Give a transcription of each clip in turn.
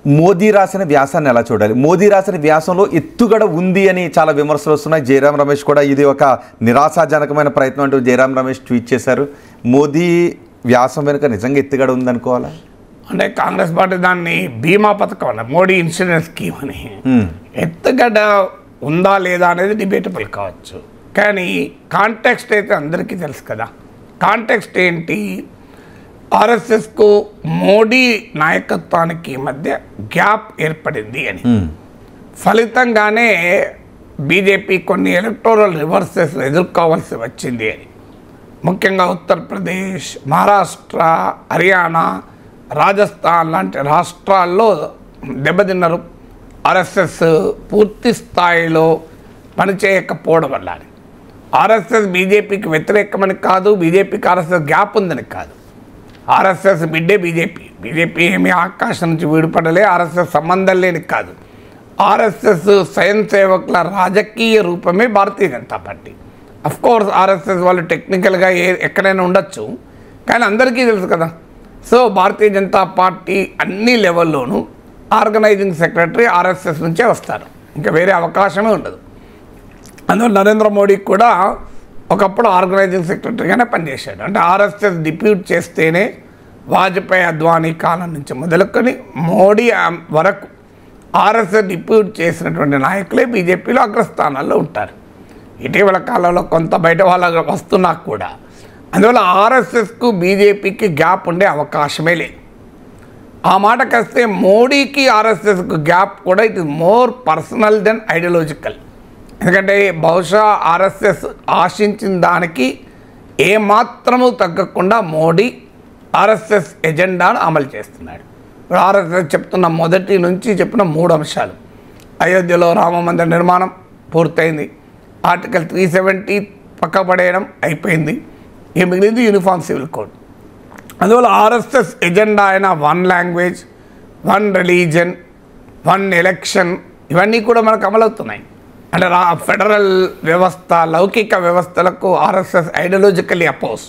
మోదీ రాసిన వ్యాసాన్ని ఎలా చూడాలి? మోదీ రాసిన వ్యాసంలో ఎత్తుగడ ఉంది అని చాలా విమర్శలు వస్తున్నాయి. జయరాం రమేష్ కూడా ఇది ఒక నిరాశాజనకమైన ప్రయత్నం అంటూ జయరాం రమేష్ ట్వీట్ చేశారు. మోదీ వ్యాసం వెనుక నిజంగా ఎత్తుగడ ఉందనుకోవాలా? అంటే కాంగ్రెస్ పార్టీ దాన్ని బీమా పథకం అన్న మోడీ ఇన్సూరెన్స్ స్కీమ్ అని, ఎత్తుగడ ఉందా లేదా అనేది డిబేటబుల్ కావచ్చు. కానీ కాంటెక్స్ట్ అయితే అందరికీ తెలుసు కదా. కాంటెక్స్ట్ ఏంటి? ఆర్ఎస్ఎస్కు మోడీ నాయకత్వానికి మధ్య గ్యాప్ ఏర్పడింది అని, ఫలితంగానే బీజేపీ కొన్ని ఎలక్టోరల్ రివర్సెస్ ఎదుర్కోవాల్సి వచ్చింది అని. ముఖ్యంగా ఉత్తరప్రదేశ్, మహారాష్ట్ర, హర్యానా, రాజస్థాన్ లాంటి రాష్ట్రాల్లో దెబ్బతిన్నారు. ఆర్ఎస్ఎస్ పూర్తి స్థాయిలో పనిచేయకపోవడం వల్ల. ఆర్ఎస్ఎస్ బీజేపీకి వ్యతిరేకమని కాదు, బీజేపీకి ఆర్ఎస్ఎస్ గ్యాప్ ఉందని కాదు. ఆర్ఎస్ఎస్ బిడ్డే బీజేపీ ఏమీ ఆకాశం నుంచి విడిపడలే, ఆర్ఎస్ఎస్ సంబంధం లేని కాదు. ఆర్ఎస్ఎస్ స్వయం సేవకుల రాజకీయ రూపమే Bharatiya Janata party. Of course RSS వాళ్ళు టెక్నికల్గా ఎక్కడైనా ఉండొచ్చు, కానీ అందరికీ తెలుసు కదా. సో భారతీయ జనతా పార్టీ అన్ని లెవెల్లోనూ ఆర్గనైజింగ్ సెక్రటరీ ఆర్ఎస్ఎస్ నుంచే వస్తారు, ఇంకా వేరే అవకాశమే ఉండదు. అందువల్ల నరేంద్ర మోడీ కూడా ఒకప్పుడు ఆర్గనైజింగ్ సెక్రటరీగానే పనిచేశాడు. అంటే ఆర్ఎస్ఎస్ డిప్యూట్ చేస్తేనే వాజ్పేయి, అద్వానీ కాలం నుంచి మొదలుకొని మోడీ వరకు ఆర్ఎస్ఎస్ డిప్యూట్ చేసినటువంటి నాయకులే బీజేపీలో అగ్రస్థానాల్లో ఉంటారు. ఇటీవల కాలంలో కొంత బయట వాళ్ళ వస్తున్నా కూడా. అందువల్ల ఆర్ఎస్ఎస్కు బీజేపీకి గ్యాప్ ఉండే అవకాశమే లేదు. ఆ మాటకు వస్తే మోడీకి ఆర్ఎస్ఎస్కు గ్యాప్ కూడా it is more personal than ideological. ఎందుకంటే బహుశా ఆర్ఎస్ఎస్ ఆశించిన దానికి ఏమాత్రము తగ్గకుండా మోడీ ఆర్ఎస్ఎస్ ఎజెండాను అమలు చేస్తున్నాడు. ఇప్పుడు ఆర్ఎస్ఎస్ చెప్తున్న మొదటి నుంచి చెప్పిన 3 అంశాలు. అయోధ్యలో రామ మందిర నిర్మాణం పూర్తయింది, ఆర్టికల్ 370 పక్కపడేయడం అయిపోయింది, ఇక మిగిలింది యూనిఫామ్ సివిల్ కోడ్. అందువల్ల ఆర్ఎస్ఎస్ ఎజెండా అయిన 1 లాంగ్వేజ్, 1 రిలీజన్, 1 ఎలక్షన్ ఇవన్నీ కూడా మనకు అమలవుతున్నాయి. అంటే ఫెడరల్ వ్యవస్థ, లౌకిక వ్యవస్థలకు ఆర్ఎస్ఎస్ ఐడియాలజికల్లీ అపోజ్.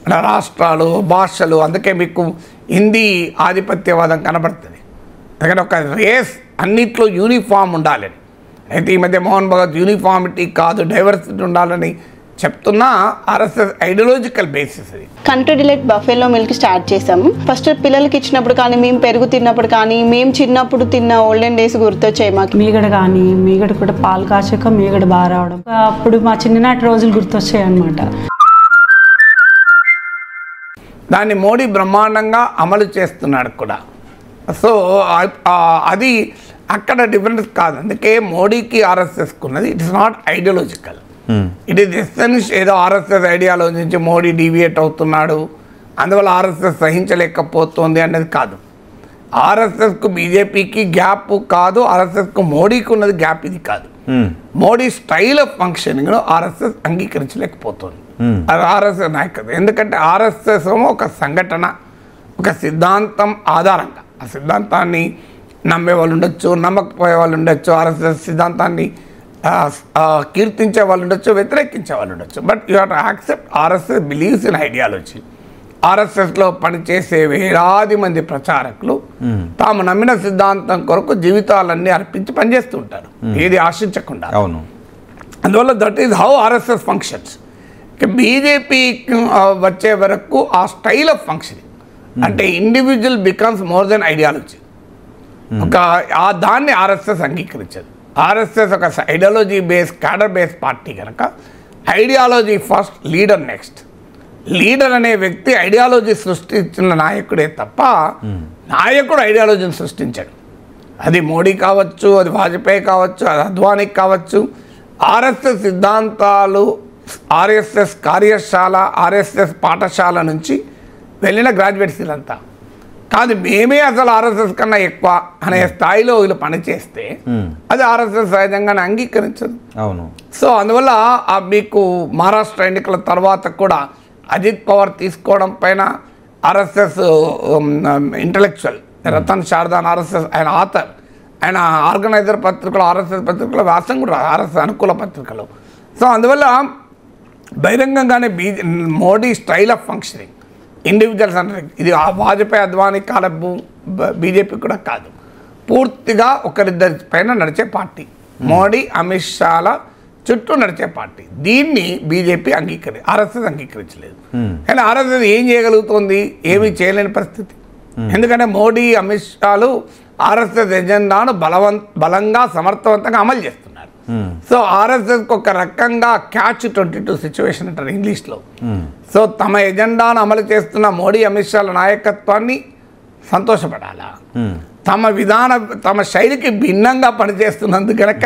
అంటే రాష్ట్రాలు, భాషలు, అందుకే మీకు హిందీ ఆధిపత్యవాదం కనబడుతుంది. ఎందుకంటే ఒక రేస్ అన్నిట్లో యూనిఫామ్ ఉండాలని. అయితే ఈ మధ్య మోహన్ భగత్ యూనిఫామిటీ కాదు డైవర్సిటీ ఉండాలని చెప్తున్నా ఆర్ఎస్ఎస్ ఐడియాలజికల్ బేసిస్. అది country delight buffalo milk start చేసాము. ఫస్ట్ పిల్లలకి ఇచ్చినప్పుడు కానీ, మేము పెరుగు తిన్నప్పుడు కానీ, మేము చిన్నప్పుడు తిన్న ఓల్డెన్ డేస్ గుర్తొచ్చాయి మాకు. మీగడ కానీ, మీగడ కూడా పాలు కాచాక మీగడ బాగా రావడం, అప్పుడు మా చిన్ననాటి రోజులు గుర్తొచ్చాయి అన్నమాట. దాన్ని మోడీ బ్రహ్మాండంగా అమలు చేస్తున్నాడు కూడా. సో అది అక్కడ డిఫరెన్స్ కాదు. అందుకే మోడీకి ఆర్ఎస్ఎస్కు ఉన్నది it is not ideological, it is essence. ఏదో ఆర్ఎస్ఎస్ ఐడియాలజీ నుంచి మోడీ డీవియేట్ అవుతున్నాడు, అందువల్ల ఆర్ఎస్ఎస్ సహించలేకపోతుంది అనేది కాదు. ఆర్ఎస్ఎస్కు బీజేపీకి గ్యాప్ కాదు, ఆర్ఎస్ఎస్కు మోడీకి ఉన్నది గ్యాప్ ఇది కాదు. మోడీ స్టైల్ ఆఫ్ ఫంక్షనింగ్ను ఆర్ఎస్ఎస్ అంగీకరించలేకపోతుంది, ఆర్ఎస్ఎస్ నాయకత్వం. ఎందుకంటే ఆర్ఎస్ఎస్ ఒక సంఘటన, ఒక సిద్ధాంతం ఆధారంగా, ఆ సిద్ధాంతాన్ని నమ్మే వాళ్ళు ఉండొచ్చు, నమ్మకపోయే వాళ్ళు ఉండొచ్చు, ఆర్ఎస్ఎస్ సిద్ధాంతాన్ని కీర్తించే వాళ్ళు ఉండొచ్చు, వ్యతిరేకించే వాళ్ళు ఉండొచ్చు. But you have to accept RSS believes in ideology. ఆర్ఎస్ఎస్లో పనిచేసే వేలాది మంది ప్రచారకులు తాము నమ్మిన సిద్ధాంతం కొరకు జీవితాలన్నీ అర్పించి పనిచేస్తుంటారు, ఏది ఆశించకుండా. అవును. అందువల్ల that is how RSS functions. BJP వచ్చే వరకు ఆ స్టైల్ ఆఫ్ ఫంక్షనింగ్, అంటే individual becomes more than ideology, ఒక దాన్ని ఆర్ఎస్ఎస్ అంగీకరించదు. ఆర్ఎస్ఎస్ ఒక ideology base, cadre base party కనుక ideology first, leader next. Leader అనే వ్యక్తి ఐడియాలజీ సృష్టించిన నాయకుడే తప్ప నాయకుడు ఐడియాలజీని సృష్టించాడు. అది మోడీ కావచ్చు, అది వాజ్పేయి కావచ్చు, అది అద్వానీ కావచ్చు. ఆర్ఎస్ఎస్ సిద్ధాంతాలు, ఆర్ఎస్ఎస్ కార్యశాల, ఆర్ఎస్ఎస్ పాఠశాల నుంచి వెళ్ళిన గ్రాడ్యుయేట్స్ వీళ్ళంతా కాదు. మేమే అసలు ఆర్ఎస్ఎస్ కన్నా ఎక్కువ అనే స్థాయిలో వీళ్ళు పనిచేస్తే అది ఆర్ఎస్ఎస్ సహజంగానే అంగీకరించదు. అవును. సో అందువల్ల మీకు మహారాష్ట్ర ఎన్నికల తర్వాత కూడా అజిత్ పవార్ తీసుకోవడం పైన ఆర్ఎస్ఎస్ ఇంటలెక్చువల్ రతన్ శారదాన్, ఆర్ఎస్ఎస్ ఆయన ఆథర్, ఆయన ఆర్గనైజర్ పత్రికలు, ఆర్ఎస్ఎస్ పత్రికలో వ్యాసం కూడా ఆర్ఎస్ఎస్ అనుకూల పత్రికలు. సో అందువల్ల బహిరంగంగానే మోడీ స్టైల్ ఆఫ్ ఇండివిజువల్స్ అంటే ఇది వాజ్పేయి అద్వానీ కాలపు బీజేపీ కూడా కాదు. పూర్తిగా ఒకరిద్దరి పైన నడిచే పార్టీ. మోడీ అమిత్ షాల చుట్టూ నడిచే పార్టీ. దీన్ని బీజేపీ ఆర్ఎస్ఎస్ అంగీకరించలేదు. కానీ ఆర్ఎస్ఎస్ ఏం చేయగలుగుతుంది? ఏమీ చేయలేని పరిస్థితి. ఎందుకంటే మోడీ అమిత్ షాలు ఆర్ఎస్ఎస్ ఎజెండాను బలంగా సమర్థవంతంగా అమలు చేస్తున్నారు. సో ఆర్ఎస్ఎస్కి ఒక రకంగా catch-22 సిచ్యువేషన్ అంటారు ఇంగ్లీష్లో. సో తమ ఎజెండాను అమలు చేస్తున్న మోడీ అమిత్ షాల నాయకత్వాన్ని సంతోషపడాలా, తమ శైలికి భిన్నంగా పనిచేస్తున్నందుకు కనుక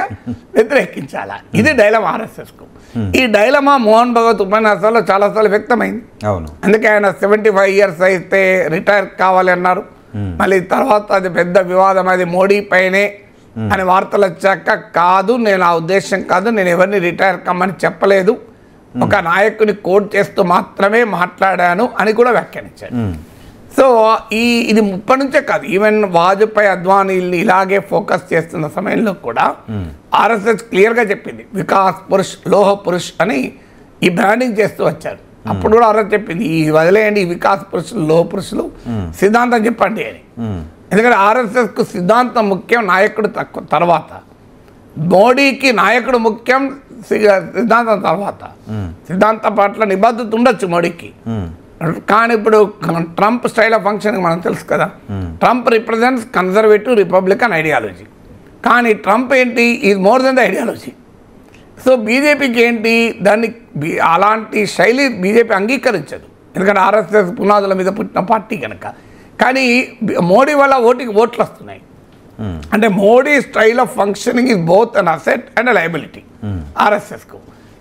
వ్యతిరేకించాలా? ఇది డైలమా ఆర్ఎస్ఎస్కు. ఈ డైలమా మోహన్ భగవత్ ఉపన్యాసాల్లో చాలాసార్లు వ్యక్తమైంది. అందుకే ఆయన 75 years అయితే రిటైర్ కావాలి అన్నారు. మళ్ళీ తర్వాత అది పెద్ద వివాదం, అది మోడీ పైనే అని వార్తలు వచ్చాక, కాదు నేను ఆ ఉద్దేశం కాదు, నేను ఎవరిని రిటైర్ కమ్మని చెప్పలేదు, ఒక నాయకుని కోట్ చేస్తూ మాత్రమే మాట్లాడాను అని కూడా వ్యాఖ్యానించాడు. సో ఇది ముప్పటి నుంచే కాదు, ఈవెన్ వాజ్పేయి అద్వానీల్ని ఇలాగే ఫోకస్ చేస్తున్న సమయంలో కూడా ఆర్ఎస్ఎస్ క్లియర్గా చెప్పింది వికాస్ పురుష్ లోహ పురుష్ అని ఈ బ్రాండింగ్ చేస్తూ వచ్చారు. అప్పుడు కూడా ఆర్ఎస్ చెప్పింది ఈ వదిలేయండి, ఈ వికాస్ పురుషులు లోహ పురుషులు సిద్ధాంతం చెప్పండి అని. ఎందుకంటే ఆర్ఎస్ఎస్కు సిద్ధాంతం ముఖ్యం, నాయకుడు తర్వాత. మోడీకి నాయకుడు ముఖ్యం, సిద్ధాంతం తర్వాత. సిద్ధాంతం పట్ల నిబద్ధత ఉండొచ్చు మోడీకి, కానీ ఇప్పుడు ట్రంప్ స్టైల్ ఆఫ్ ఫంక్షనింగ్ మనం తెలుసు కదా. Trump represents conservative Republican ideology, కానీ ట్రంప్ ఏంటి, is more than the ideology. So బీజేపీకి ఏంటి, దాన్ని అలాంటి శైలి బీజేపీ అంగీకరించదు, ఎందుకంటే ఆర్ఎస్ఎస్ పునాదుల మీద పుట్టిన పార్టీ కనుక. కానీ మోడీ వల్ల ఓట్లు వస్తున్నాయి. అంటే Modi style of functioning is both an asset and liability ఆర్ఎస్ఎస్కు.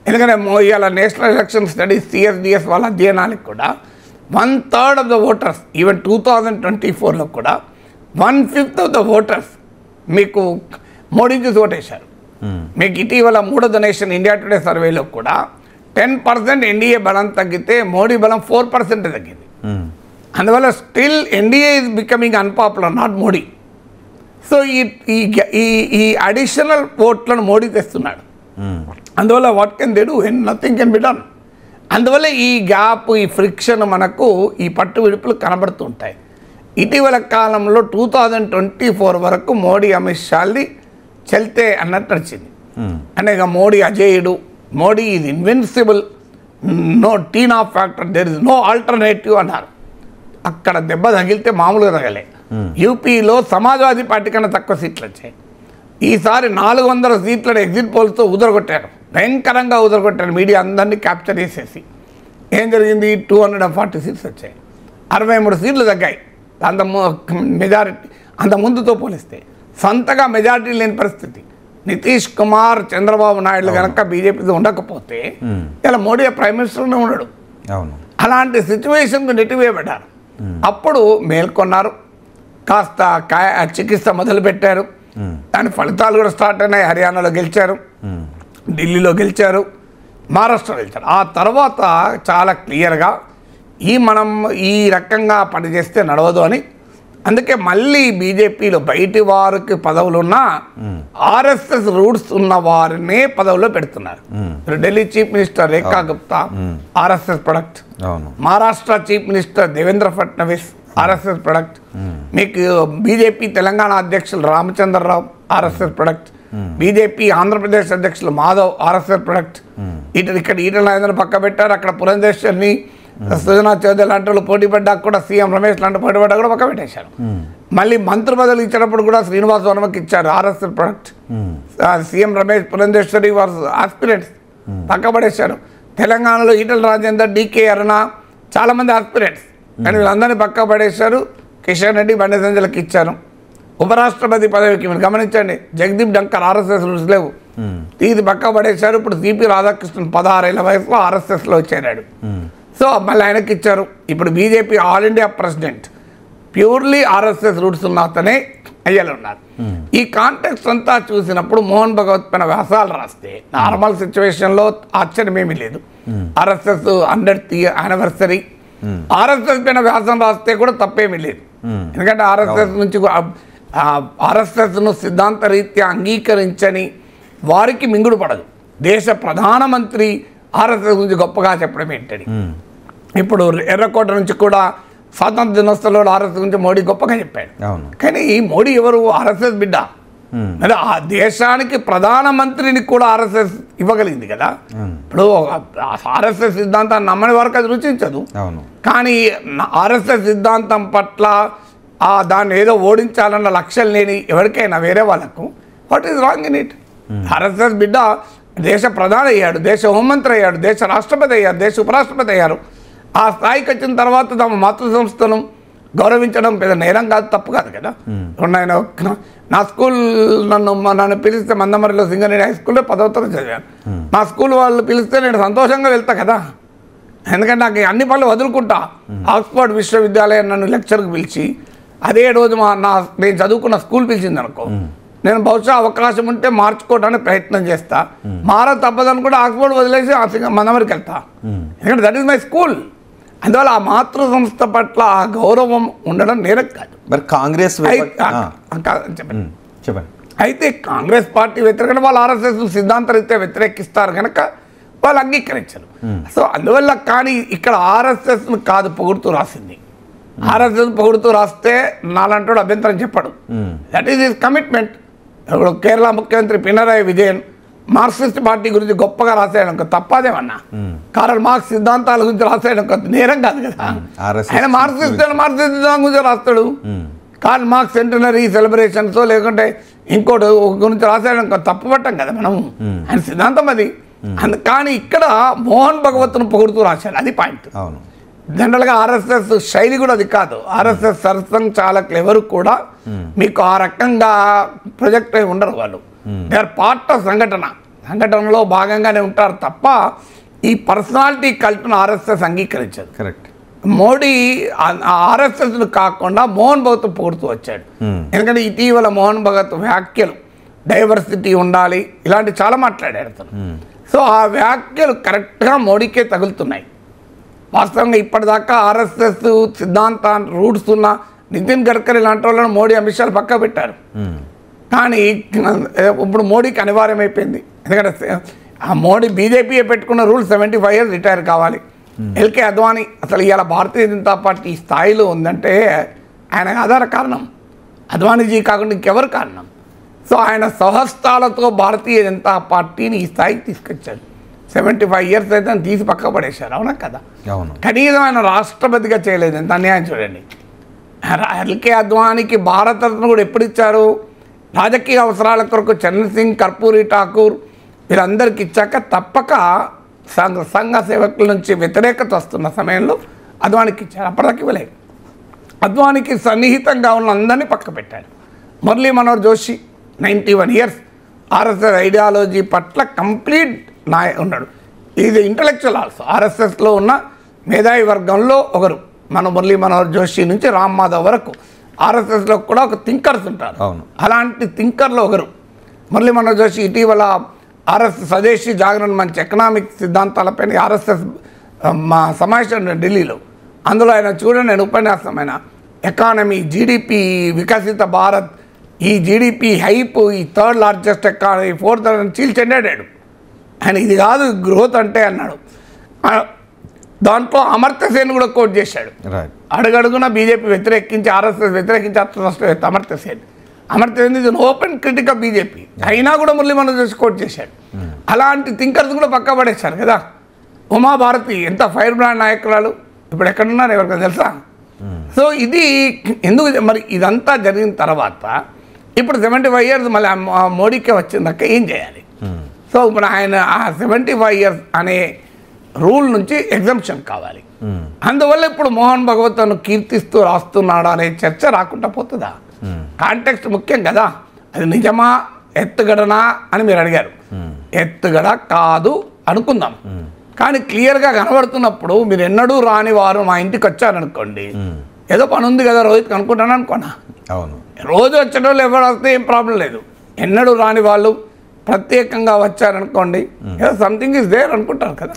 ఎందుకంటే ఇవాళ నేషనల్ ఎలక్షన్ స్టడీస్ CSDS వాళ్ళ అధ్యయనాలకు కూడా 1/3 ఆఫ్ ద ఓటర్స్, ఈవెన్ 2024లో కూడా 1/5 ఆఫ్ ద ఓటర్స్ మీకు మోడీ చూసి ఓటేశారు. మీకు ఇటీవల మూడో నేషన్ ఇండియా టుడే సర్వేలో కూడా 10% ఎన్డీఏ బలం తగ్గితే మోడీ బలం 4% తగ్గింది. అందువల్ల still NDA is becoming unpopular, not Modi. So ఈ అడిషనల్ ఓట్లను మోడీ తెస్తున్నాడు. అందువల్ల what can they do, nothing can be done. అందువల్ల ఈ గ్యాప్, ఈ ఫ్రిక్షన్ మనకు ఈ పట్టు విడుపులు కనబడుతుంటాయి. ఇటీవల కాలంలో 2024 వరకు మోడీ అమిత్ షాల్ది చెల్తే అన్నట్టు నడిచింది. అంటే ఇక మోడీ అజేయుడు, Modi is invincible, no TINA of factor, there is no alternative అన్నారు. అక్కడ దెబ్బ తగిలితే మామూలుగా తగలే. యూపీలో సమాజ్వాదీ పార్టీ కన్నా తక్కువ సీట్లు వచ్చాయి. ఈసారి 400 సీట్లను ఎగ్జిట్ పోల్స్తో ఉదరగొట్టారు, భయంకరంగా ఉదరగొట్టారు. మీడియా అందరినీ క్యాప్చర్ చేసేసి ఏం జరిగింది, 240 సీట్స్ వచ్చాయి, 63 సీట్లు తగ్గాయి. మెజారిటీ అంత ముందుతో పోలిస్తే సొంతగా మెజారిటీ లేని పరిస్థితి. నితీష్ కుమార్, చంద్రబాబు నాయుడు కనుక బీజేపీతో ఉండకపోతే ఇలా మోడీ ప్రైమ్ మినిస్టర్నే ఉండడు. అలాంటి సిచ్యువేషన్కు నెట్టివేయబడ్డారు. అప్పుడు మేల్కొన్నారు, కాస్త చికిత్స మొదలుపెట్టారు. దాని ఫలితాలు కూడా స్టార్ట్ అయినాయి. హర్యానాలో గెలిచారు, ఢిల్లీలో గెలిచారు, మహారాష్ట్రలో గెలిచారు. ఆ తర్వాత చాలా క్లియర్గా మనం ఈ రకంగా పనిచేస్తే నడవదు అని, అందుకే మళ్ళీ బీజేపీలో బయటి వారికి పదవులున్నా ఆర్ఎస్ఎస్ రూట్స్ ఉన్న వారినే పదవుల్లో పెడుతున్నారు. Delhi chief minister Rekha Gupta RSS product, Maharashtra chief minister Devendra Fadnavis RSS product, మీకు బీజేపీ తెలంగాణ అధ్యక్షులు Ramachandra Rao RSS product, BJP Andhra Pradesh అధ్యక్షులు మాధవ్ ఆర్ఎస్ఎస్ ప్రొడక్ట్. ఇక్కడ ఈటల రాజేంద్ర పక్క పెట్టారు, అక్కడ పురంధేశ్వర్ని, సుజనా చౌదరి లాంటి వాళ్ళు పోటీ పడ్డా కూడా, సీఎం రమేష్ లాంటి పోటీ పడ్డా కూడా పక్క పెట్టేశారు. మళ్ళీ మంత్రి పదవులు ఇచ్చినప్పుడు కూడా శ్రీనివాస్ వర్మకి ఇచ్చారు RSS product. CM Ramesh, Purandeswari వారు ఆస్పిరెంట్స్ పక్క పడేశారు. తెలంగాణలో ఈటల రాజేందర్, డీకే అరుణ చాలామంది ఆస్పిరెంట్స్, కానీ వీళ్ళందరినీ పక్క పడేశారు. కిషన్ రెడ్డి, బండి సంజయ్కి ఇచ్చారు. ఉపరాష్ట్రపతి పదవికి మీరు గమనించండి, జగదీప్ ధంకర్ ఆర్ఎస్ఎస్ రూల్స్ లేవు, ఇది పక్క పడేశారు. ఇప్పుడు సిపి రాధాకృష్ణన్ 16 ఏళ్ల వయసులో ఆర్ఎస్ఎస్లో చేరాడు. సో మళ్ళీ ఆయనకి ఇచ్చారు. ఇప్పుడు BJP all India president purely RSS roots ఉన్న అతనే అయ్యేలా ఉన్నారు. ఈ కాంటెక్స్ట్ అంతా చూసినప్పుడు మోహన్ భగవత్ పైన వ్యాసాలు రాస్తే నార్మల్ సిచ్యువేషన్లో ఆశ్చర్యమేమీ లేదు. ఆర్ఎస్ఎస్ 100th యానివర్సరీ, ఆర్ఎస్ఎస్ పైన వ్యాసం రాస్తే కూడా తప్పేమీ లేదు. ఎందుకంటే ఆర్ఎస్ఎస్ను సిద్ధాంత రీత్యా అంగీకరించని వారికి మింగుడు పడదు. దేశ ప్రధానమంత్రి ఆర్ఎస్ఎస్ గురించి గొప్పగా చెప్పడం ఏంటని. ఇప్పుడు ఎర్రకోట నుంచి కూడా స్వాతంత్ర దినోత్సవంలో ఆర్ఎస్ఎస్ గురించి మోడీ గొప్పగా చెప్పాడు. అవును. కానీ మోడీ ఎవరు? ఆర్ఎస్ఎస్ బిడ్డ. మరి ఆ దేశానికి ప్రధానమంత్రిని కూడా ఆర్ఎస్ఎస్ ఇవ్వగలిగింది కదా. ఇప్పుడు ఆర్ఎస్ఎస్ సిద్ధాంతాన్ని నమ్మని వరకు అది రుచించదు. అవును. కానీ ఆర్ఎస్ఎస్ సిద్ధాంతం పట్ల దాన్ని ఏదో ఓడించాలన్న లక్ష్యం లేని ఎవరికైనా వేరే వాళ్ళకు what is wrong in it? RSS బిడ్డ దేశ ప్రధాని అయ్యాడు, దేశ హోంమంత్రి అయ్యాడు, దేశ రాష్ట్రపతి అయ్యారు, దేశ ఉపరాష్ట్రపతి అయ్యారు. ఆ స్థాయికి వచ్చిన తర్వాత తమ మాతృ సంస్థను గౌరవించడం పెద్ద నేరం కాదు, తప్పు కాదు కదా. ఆయన నా స్కూల్ నన్ను పిలిస్తే మందమరిలో సింగరేణి హై స్కూల్లో 10వ తరగతి చదివాను. నా స్కూల్ వాళ్ళు పిలిస్తే నేను సంతోషంగా వెళ్తా కదా, ఎందుకంటే నాకు అన్ని పనులు వదులుకుంటా. ఆక్స్ఫర్డ్ విశ్వవిద్యాలయం నన్ను లెక్చర్కి పిలిచి అదే రోజు నేను చదువుకున్న స్కూల్ పిలిచింది అనుకో, నేను బహుశా అవకాశం ఉంటే మార్చుకోవడానికి ప్రయత్నం చేస్తా. తప్పదని కూడా ఆక్స్ఫర్డ్ వదిలేసి మందమరికి వెళ్తా, ఎందుకంటే దట్ ఈస్ మై స్కూల్. అందువల్ల ఆ మాతృ సంస్థ పట్ల ఆ గౌరవం ఉండడం నేరం కాదు. మరి కాంగ్రెస్ చెప్పండి. అయితే కాంగ్రెస్ పార్టీ వ్యతిరేకంగా వాళ్ళు ఆర్ఎస్ఎస్ సిద్ధాంతరీత్యా వ్యతిరేకిస్తారు కనుక వాళ్ళు అంగీకరించరు. సో అందువల్ల కానీ ఇక్కడ ఆర్ఎస్ఎస్ను కాదు పొగుడుతూ రాసింది. ఆర్ఎస్ఎస్ పొగుడుతూ రాస్తే నాలంటోడు అభ్యంతరం చెప్పడు. That is his commitment. ఇప్పుడు కేరళ ముఖ్యమంత్రి పినరాయి విజయన్ మార్క్సిస్ట్ పార్టీ గురించి గొప్పగా రాసాడు, తప్పదేమన్నా. కారల్ మార్క్స్ సిద్ధాంతాల గురించి రాసాడు, నేరం కాదు కదా. ఆయన మార్క్సిస్ట్ సిద్ధాంతం గురించి రాస్తాడు. కార్ల్ మార్క్స్ సెంటనరీ సెలబ్రేషన్స్ లేకుంటే ఇంకోటి గురించి రాసాడు, తప్పు పట్టం కదా మనం. ఆయన సిద్ధాంతం అది. కానీ ఇక్కడ మోహన్ భగవత్ను పొగుడుతూ రాశాడు, అది పాయింట్. జనరల్గా ఆర్ఎస్ఎస్ శైలి కూడా అది కాదు. ఆర్ఎస్ఎస్ సరసంఘ చాలకులు ఎవరు కూడా మీకు ఆ రకంగా ప్రొజెక్ట్ అయి ఉండరు. వాళ్ళు దే ఆర్ పార్ట్ ఆఫ్ సంఘటనలో భాగంగానే ఉంటారు తప్ప ఈ పర్సనాలిటీ కల్ట్ను ఆర్ఎస్ఎస్ అంగీకరించదు. కరెక్ట్. మోడీ ఆర్ఎస్ఎస్ను కాకుండా మోహన్ భగత్ పొగుడుతూ వచ్చాడు. ఎందుకంటే ఇటీవల మోహన్ భగత్ వ్యాఖ్యలు డైవర్సిటీ ఉండాలి ఇలాంటి చాలా మాట్లాడాడు అతను. సో ఆ వ్యాఖ్యలు కరెక్ట్గా మోడీకే తగులుతున్నాయి. వాస్తవంగా ఇప్పటిదాకా ఆర్ఎస్ఎస్ సిద్ధాంతాన్ని రూట్స్ ఉన్న నితిన్ గడ్కరీ లాంటి వాళ్ళని మోడీ అమిత్ షాలు పక్క పెట్టారు. కానీ ఇప్పుడు మోడీకి అనివార్యమైపోయింది. ఎందుకంటే ఆ మోడీ బీజేపీ పెట్టుకున్న రూల్ 75 years రిటైర్ కావాలి. ఎల్కే అద్వానీ అసలు ఇవాళ భారతీయ జనతా పార్టీ స్థాయిలో ఉందంటే ఆయన ఆధార కారణం అద్వానీజీ కాకుండా ఇంకెవరు కారణం. సో ఆయన స్వహస్తాలతో భారతీయ జనతా పార్టీని ఈ స్థాయికి తీసుకొచ్చాడు. 75 years అయితే తీసి పక్క పడేశారు, అవునా కదా. కనీసం ఆయన రాష్ట్రపతిగా చేయలేదు, ఎంత అన్యాయం చూడండి. ఎల్కే అద్వానీకి భారతరత్న కూడా ఎప్పుడు ఇచ్చారు? రాజకీయ అవసరాల కొరకు చరణ్ సింగ్, కర్పూరి ఠాకూర్ వీరందరికి ఇచ్చాక తప్పక సంఘ సేవకుల నుంచి వ్యతిరేకత వస్తున్న సమయంలో అద్వానీకి ఇచ్చారు, అప్పటిదాకా ఇవ్వలేదు. అద్వానీకి సన్నిహితంగా ఉన్న అందరినీ పక్క పెట్టారు. Murali Manohar Joshi 91 years RSS ideology పట్ల కంప్లీట్ ఉన్నాడు. ఇది ఇంటలెక్చువల్ ఆల్సో. ఆర్ఎస్ఎస్లో ఉన్న మేధావి వర్గంలో ఒకరు. మన మురళీ మనోహర్ జోషి నుంచి రామ్ మాధవ్ వరకు ఆర్ఎస్ఎస్లో కూడా ఒక థింకర్స్ ఉంటారు. అలాంటి థింకర్లో ఒకరు మురళీ మనోహర్ జోషి. ఇటీవల ఆర్ఎస్ఎస్ స్వదేశీ జాగరణ మంచి ఎకనామిక్ సిద్ధాంతాలపైన ఆర్ఎస్ఎస్ మా సమావేశం ఢిల్లీలో, అందులో ఆయన చూడండి నేను ఉపన్యాసం, ఆయన ఎకానమీ, జీడిపి, వికసిత భారత్, ఈ జీడిపి హైప్, ఈ 3rd largest ఎకానమీ, 4th చీల్చెండాడు ఆయన. ఇది కాదు గ్రోత్ అంటే అన్నాడు. దాంట్లో అమర్త్య సేన్ కూడా కోట్ చేశాడు. అడుగడుగున బీజేపీ వ్యతిరేకించి ఆర్ఎస్ఎస్ వ్యతిరేకించి అర్థరాష్ట్రవేత్త అమర్త్య సేన్. అమర్త్య సేన్ ఇది ఓపెన్ క్రిటిక్ ఆఫ్ బీజేపీ అయినా కూడా మురళీ మనోహర్ జోషి కోట్ చేశాడు. అలాంటి థింకర్స్ కూడా పక్క పడేశారు కదా. ఉమాభారతి ఎంత ఫైర్ బ్రాండ్ నాయకురాలు, ఇప్పుడు ఎక్కడున్నారు ఎవరికైనా తెలుసా? సో ఇది ఎందుకు మరి ఇదంతా జరిగిన తర్వాత ఇప్పుడు 75 years మళ్ళీ మోడీకే వచ్చిందాక ఏం చేయాలి? సో ఇప్పుడు ఆయన ఆ 75 years అనే రూల్ నుంచి ఎగ్జంప్షన్ కావాలి. అందువల్ల ఇప్పుడు మోహన్ భగవత్ను కీర్తిస్తూ రాస్తున్నాడా అనే చర్చ రాకుండా పోతుందా? కాంటెక్స్ట్ ముఖ్యం కదా. అది నిజమా ఎత్తుగడనా అని మీరు అడిగారు. ఎత్తుగడ కాదు అనుకుందాం, కానీ క్లియర్గా కనబడుతున్నప్పుడు మీరు ఎన్నడూ రాని వారు మా ఇంటికి వచ్చారనుకోండి, ఏదో పని ఉంది కదా రోహిత్ అనుకుంటాను అనుకోనా. రోజు వచ్చిన వాళ్ళు ఎవరు వస్తే ఏం ప్రాబ్లం లేదు. ఎన్నడూ రాని వాళ్ళు ప్రత్యేకంగా వచ్చారనుకోండి, ఏదో సంథింగ్ ఇస్ దేర్ అనుకుంటారు కదా.